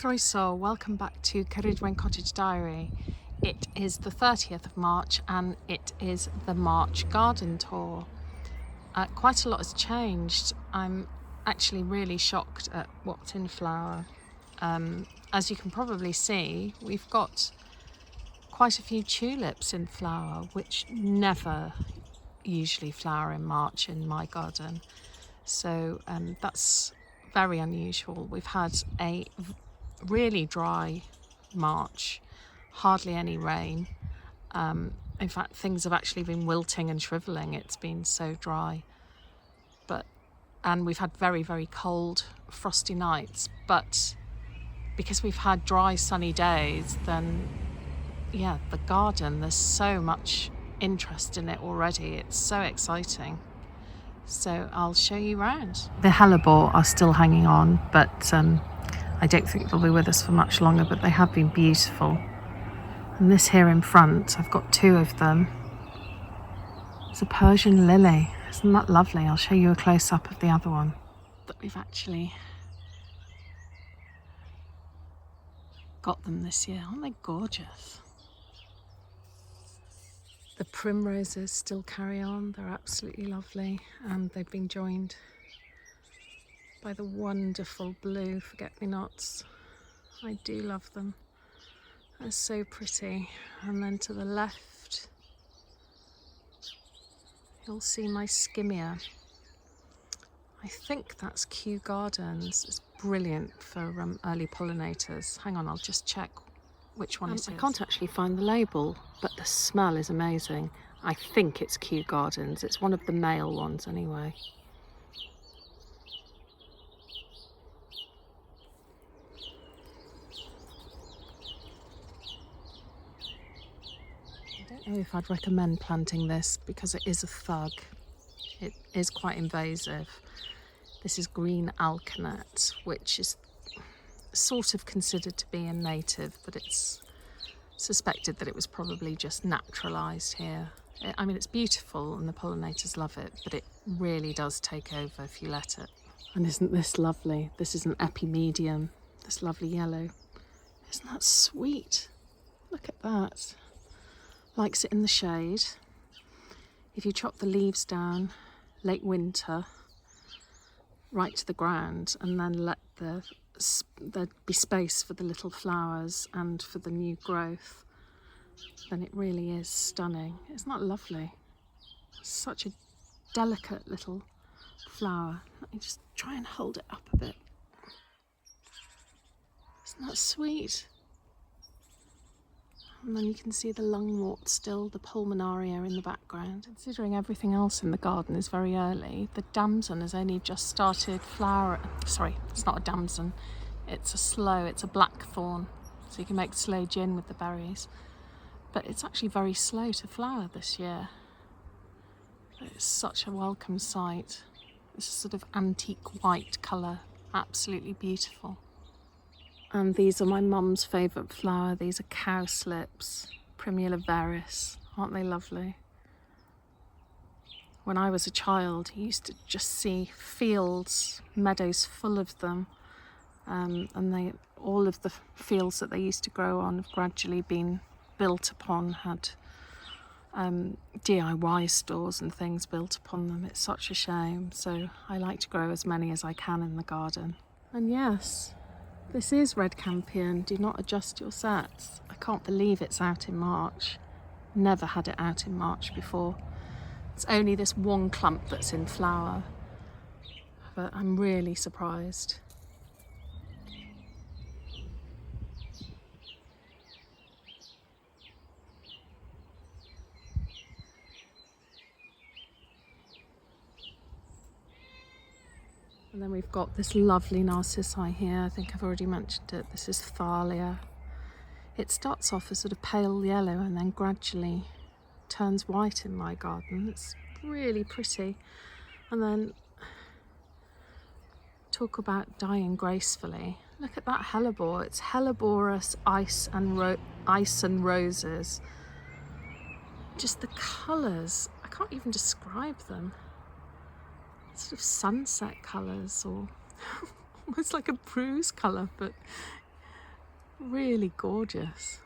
Croeso, welcome back to Cottage Diary. It is the 30th of March and it is the March garden tour. Quite a lot has changed. I'm actually really shocked at what's in flower. As you can probably see, we've got quite a few tulips in flower, which never usually flower in March in my garden. So that's very unusual. We've had a really dry March, hardly any rain. In fact, things have actually been wilting and shriveling. It's been so dry. And we've had very, very cold, frosty nights. But because we've had dry, sunny days, then yeah, the garden, there's so much interest in it already. It's so exciting. So I'll show you around. The hellebore are still hanging on, but I don't think they'll be with us for much longer, but they have been beautiful. And this here in front, I've got two of them. It's a Persian lily. Isn't that lovely? I'll show you a close-up of the other one that we've actually got them this year. Aren't they gorgeous? The primroses still carry on. They're absolutely lovely, and they've been joined by the wonderful blue forget-me-nots. I do love them. They're so pretty. And then to the left, you'll see my skimmia. I think that's Kew Gardens. It's brilliant for early pollinators. Hang on, I'll just check which one it is. I can't actually find the label, but the smell is amazing. I think it's Kew Gardens. It's one of the male ones anyway. I don't know if I'd recommend planting this because it is a thug. It is quite invasive. This is green alkanet, which is sort of considered to be a native, but it's suspected that it was probably just naturalised here. I mean, it's beautiful and the pollinators love it, but it really does take over if you let it. And isn't this lovely? This is an epimedium, this lovely yellow. Isn't that sweet? Look at that. Likes it in the shade. If you chop the leaves down late winter right to the ground and then let there be space for the little flowers and for the new growth, then it really is stunning. Isn't that lovely? Such a delicate little flower. Let me just try and hold it up a bit. Isn't that sweet? And then you can see the lungwort still, the pulmonaria in the background. Considering everything else in the garden is very early, the damson has only just started flower. Sorry, it's not a damson. It's a blackthorn. So you can make sloe gin with the berries. But it's actually very slow to flower this year. But it's such a welcome sight. It's a sort of antique white colour, absolutely beautiful. And these are my mum's favourite flower. These are cowslips, Primula veris. Aren't they lovely? When I was a child, you used to just see fields, meadows full of them. And all of the fields that they used to grow on have gradually been built upon, had DIY stores and things built upon them. It's such a shame. So I like to grow as many as I can in the garden. And yes, this is red campion. Do not adjust your sets. I can't believe it's out in March. Never had it out in March before. It's only this one clump that's in flower, but I'm really surprised. And then we've got this lovely narcissi here. I think I've already mentioned it. This is Thalia. It starts off as sort of pale yellow and then gradually turns white in my garden. It's really pretty. And then talk about dying gracefully. Look at that hellebore. It's Helleborus ice and roses. Just the colours. I can't even describe them. Sort of sunset colours, or almost like a bruise colour, but Really gorgeous.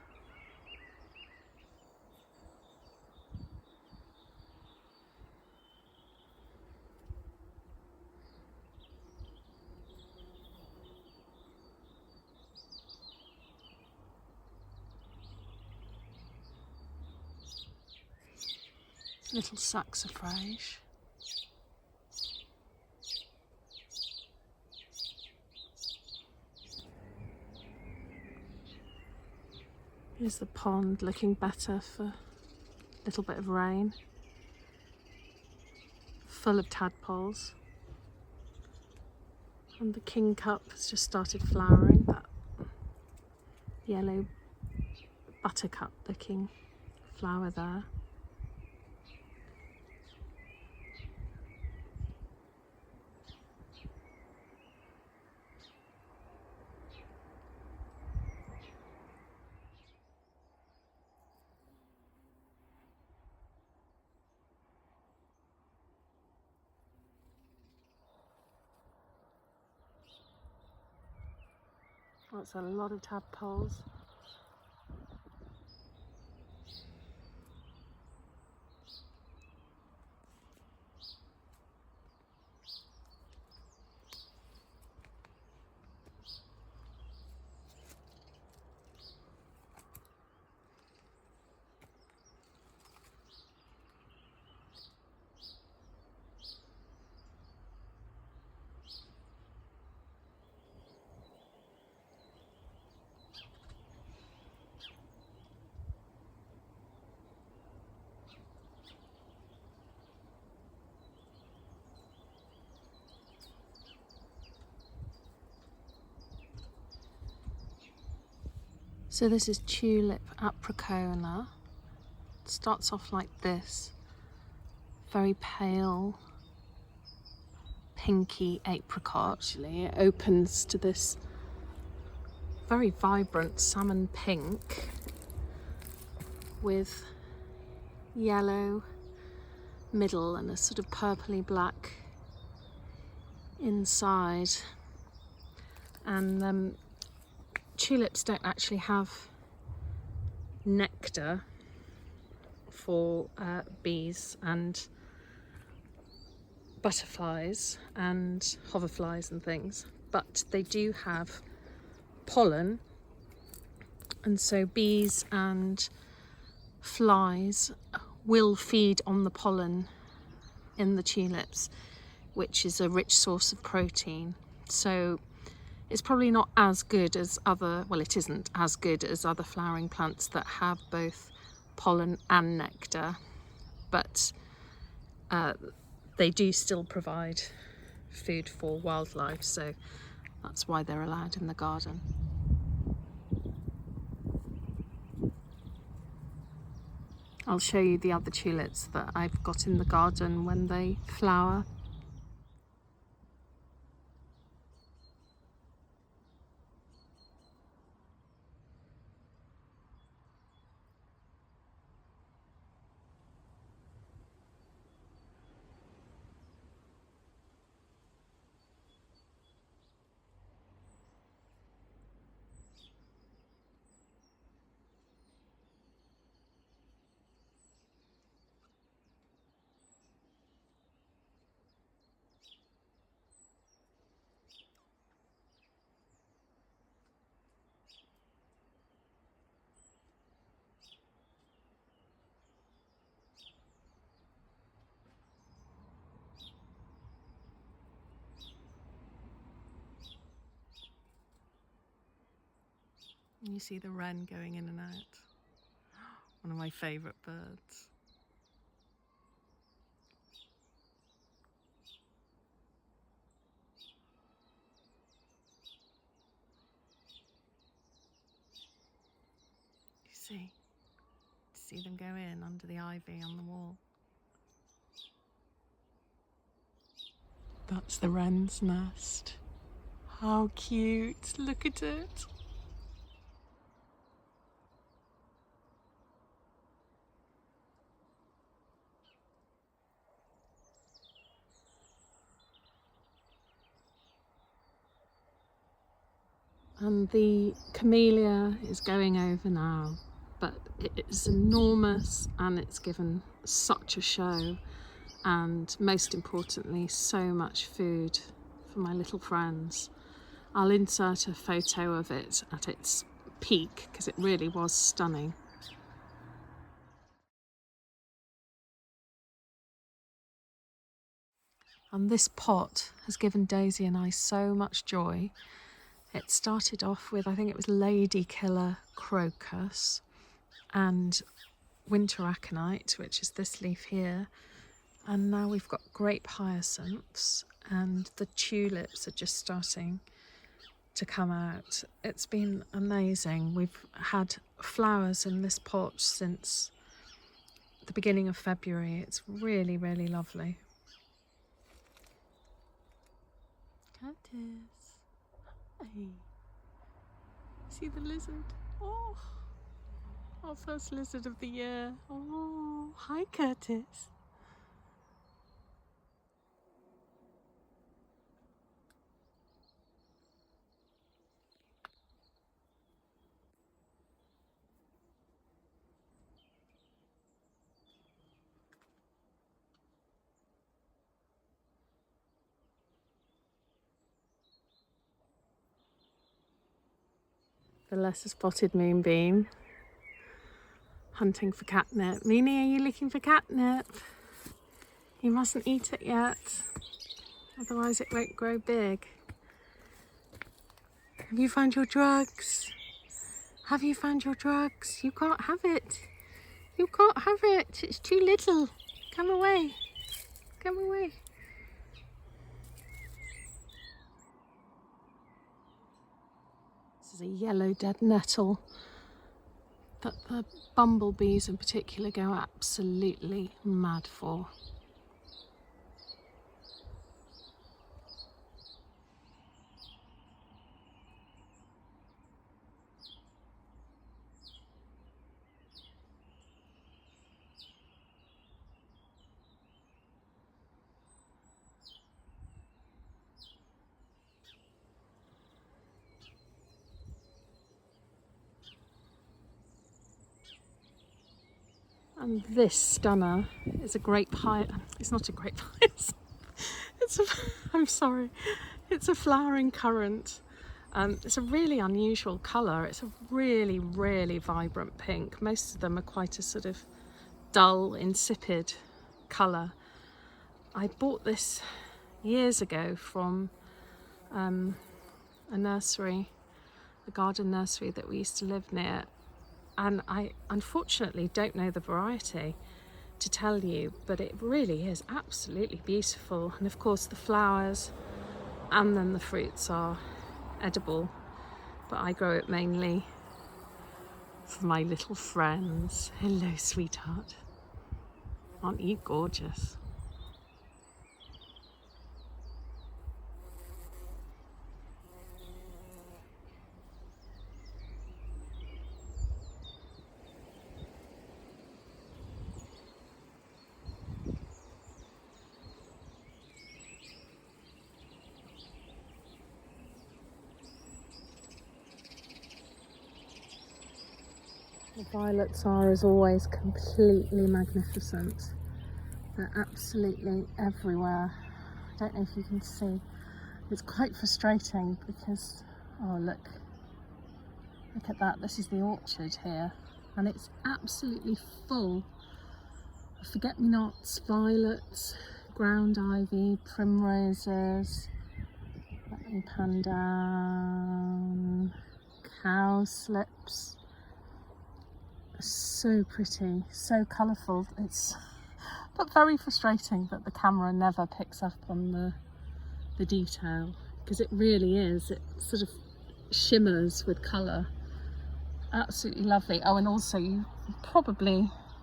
Little saxifrage. Here's the pond looking better for a little bit of rain. Full of tadpoles. And the king cup has just started flowering, that yellow buttercup looking flower there. That's a lot of tadpoles. So this is Tulip apricola. It starts off like this, very pale, pinky apricot. Actually, it opens to this very vibrant salmon pink with yellow middle and a sort of purpley black inside. And tulips don't actually have nectar for bees and butterflies and hoverflies and things, but they do have pollen, and so bees and flies will feed on the pollen in the tulips, which is a rich source of protein. So it's probably not as good as other, well, it isn't as good as other flowering plants that have both pollen and nectar, but they do still provide food for wildlife, so that's why they're allowed in the garden. I'll show you the other tulips that I've got in the garden when they flower. You see the wren going in and out. One of my favourite birds. You see them go in under the ivy on the wall. That's the wren's nest. How cute, look at it. And the camellia is going over now, but it's enormous and it's given such a show, and most importantly, so much food for my little friends. I'll insert a photo of it at its peak because it really was stunning. And this pot has given Daisy and I so much joy. It started off with, I think it was Lady Killer crocus and winter aconite, which is this leaf here. And now we've got grape hyacinths, and the tulips are just starting to come out. It's been amazing. We've had flowers in this pot since the beginning of February. It's really, really lovely. Cottage. Hey. See the lizard? Oh, our first lizard of the year. Oh, hi Curtis. The lesser spotted moonbeam, hunting for catnip. Meanie, are you looking for catnip? You mustn't eat it yet, otherwise it won't grow big. Have you found your drugs? Have you found your drugs? You can't have it. You can't have it. It's too little. Come away. Come away. This is a yellow dead nettle that the bumblebees in particular go absolutely mad for. And this stunner is a grape hyacinth. It's not a grape hyacinth. I'm sorry. It's a flowering currant. It's a really unusual colour. It's a really, really vibrant pink. Most of them are quite a sort of dull, insipid colour. I bought this years ago from a nursery, a garden nursery that we used to live near. And I unfortunately don't know the variety to tell you, but it really is absolutely beautiful. And of course the flowers and then the fruits are edible, but I grow it mainly for my little friends. Hello, sweetheart. Aren't you gorgeous? The violets are, as always, completely magnificent. They're absolutely everywhere. I don't know if you can see. It's quite frustrating because, oh look at that. This is the orchard here, and it's absolutely full of forget-me-nots, violets, ground ivy, primroses. Let me pan down. Cowslips. So pretty, so colourful. It's but very frustrating that the camera never picks up on the detail, because it really is. It sort of shimmers with colour. Absolutely lovely. Oh, and also you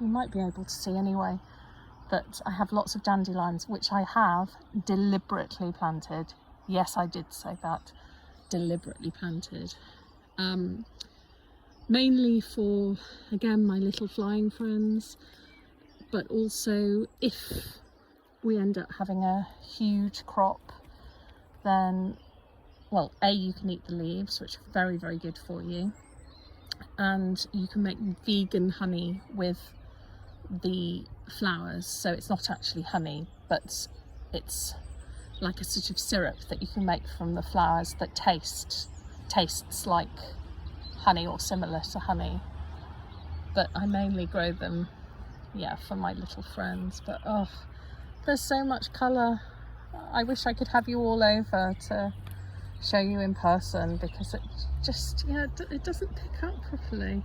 might be able to see anyway that I have lots of dandelions, which I have deliberately planted. Yes, I did say that. Deliberately planted. Mainly for, again, my little flying friends, but also if we end up having a huge crop, then well, A, you can eat the leaves, which are very, very good for you, and you can make vegan honey with the flowers. So it's not actually honey, but it's like a sort of syrup that you can make from the flowers that tastes like honey or similar to honey. But I mainly grow them, yeah, for my little friends. But oh, there's so much colour. I wish I could have you all over to show you in person, because it just, yeah, it doesn't pick up properly.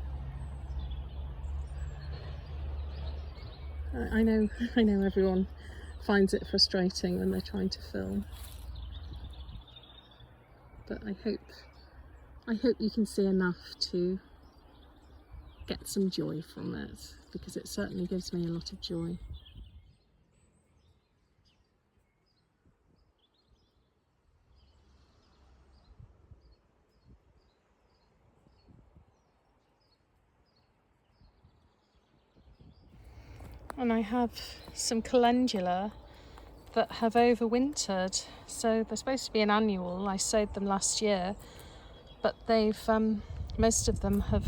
I know everyone finds it frustrating when they're trying to film, but I hope you can see enough to get some joy from it, because it certainly gives me a lot of joy. And I have some calendula that have overwintered, so they're supposed to be an annual. I sowed them last year, but they've most of them have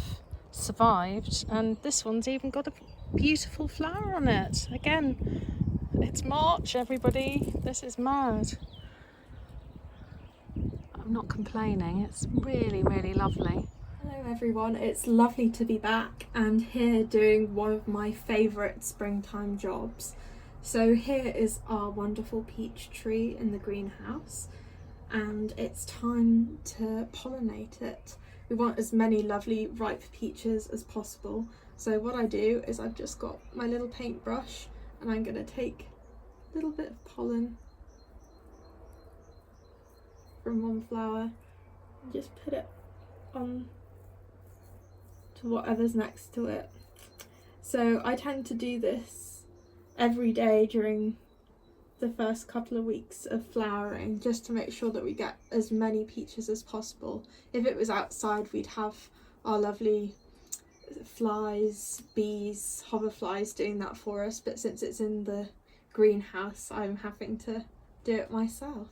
survived, and this one's even got a beautiful flower on it. Again, it's March, everybody. This is mad. I'm not complaining. It's really, really lovely. Hello everyone, it's lovely to be back and here doing one of my favourite springtime jobs. So here is our wonderful peach tree in the greenhouse, and it's time to pollinate it. We want as many lovely ripe peaches as possible. So what I do is I've just got my little paintbrush and I'm going to take a little bit of pollen from one flower and just put it on to whatever's next to it. So I tend to do this every day during the first couple of weeks of flowering, just to make sure that we get as many peaches as possible. If it was outside, we'd have our lovely flies, bees, hoverflies doing that for us, but since it's in the greenhouse, I'm having to do it myself.